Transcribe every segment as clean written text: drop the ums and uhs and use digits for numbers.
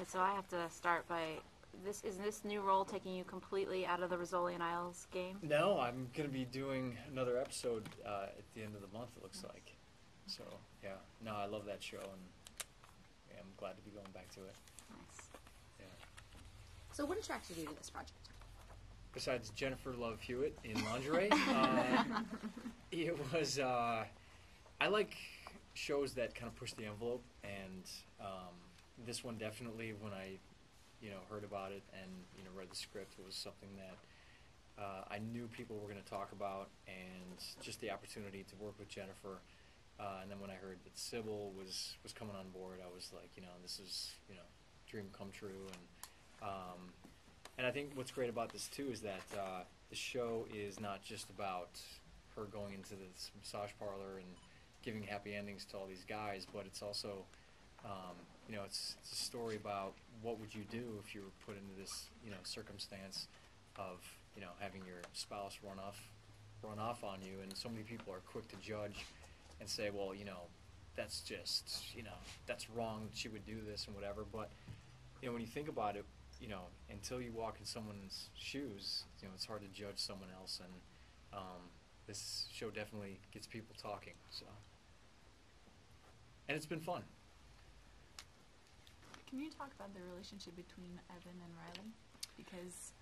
Okay, so I have to start by is this new role taking you completely out of the Rizzoli Isles game? No, I'm going to be doing another episode at the end of the month, it looks like. So, yeah. No, I love that show, and yeah, I'm glad to be going back to it. Nice. Yeah. So what attracted you to this project? Besides Jennifer Love Hewitt in lingerie, it was, I like shows that kind of push the envelope, and this one definitely, when I heard about it and read the script, it was something that I knew people were going to talk about, and just the opportunity to work with Jennifer. And then when I heard that Sybil was coming on board, I was like, this is dream come true. And I think what's great about this too is that the show is not just about her going into this massage parlor and giving happy endings to all these guys, but it's also it's a story about what would you do if you were put into this circumstance of having your spouse run off on you, and so many people are quick to judge and say, well, that's just that's wrong, she would do this and whatever. But when you think about it, until you walk in someone's shoes, it's hard to judge someone else, and this show definitely gets people talking. So, and it's been fun. Can you talk about the relationship between Evan and Riley? Because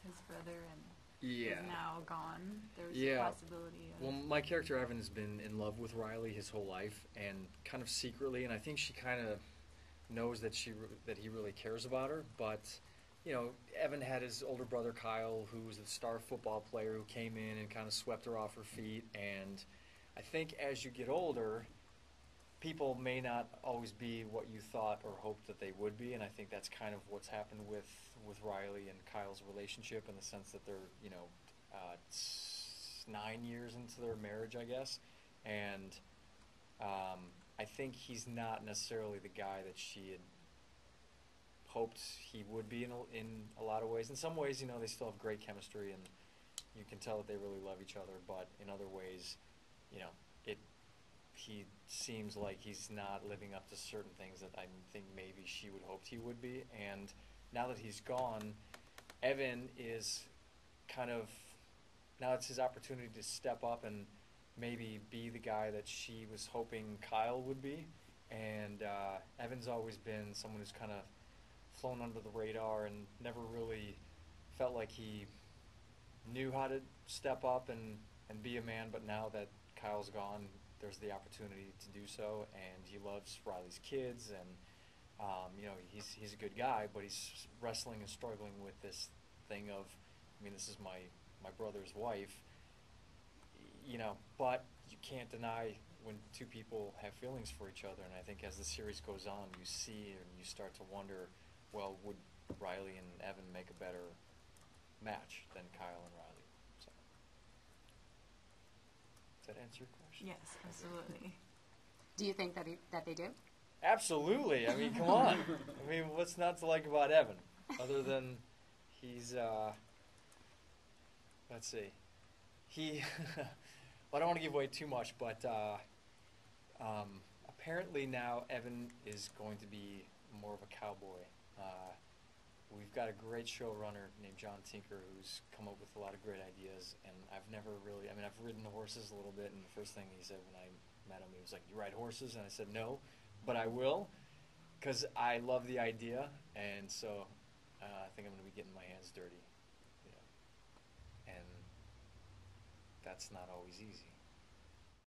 his brother is now gone, there's a possibility of... Well, my character Evan has been in love with Riley his whole life, and kind of secretly, and I think she kind of knows that he really cares about her, but Evan had his older brother Kyle, who was a star football player, who came in and kind of swept her off her feet. And I think as you get older, people may not always be what you thought or hoped that they would be, and I think that's kind of what's happened with Riley and Kyle's relationship, in the sense that they're 9 years into their marriage, I guess, and I think he's not necessarily the guy that she had hoped he would be in a lot of ways. In some ways, they still have great chemistry, and you can tell that they really love each other, but in other ways, he seems like he's not living up to certain things that I think maybe she would hoped he would be. And now that he's gone, Evan is now it's his opportunity to step up and maybe be the guy that she was hoping Kyle would be. And Evan's always been someone who's kind of flown under the radar and never really felt like he knew how to step up and be a man. But now that Kyle's gone, there's the opportunity to do so, and he loves Riley's kids, and he's a good guy, but he's wrestling and struggling with this thing of, this is my brother's wife, but you can't deny when two people have feelings for each other. And I think as the series goes on, you see and you start to wonder, well, would Riley and Evan make a better match than Kyle and Riley? So, does that answer your question? Yes, absolutely. Do you think that they do? Absolutely. Come on. What's not to like about Evan, other than he's let's see, he well, I don't want to give away too much, but apparently now Evan is going to be more of a cowboy. We've got a great showrunner named John Tinker, who's come up with a lot of great ideas, and I've never really, I've ridden the horses a little bit, and the first thing he said when I met him, he was like, "You ride horses?" And I said, "No, but I will, because I love the idea," and so I think I'm going to be getting my hands dirty, and that's not always easy.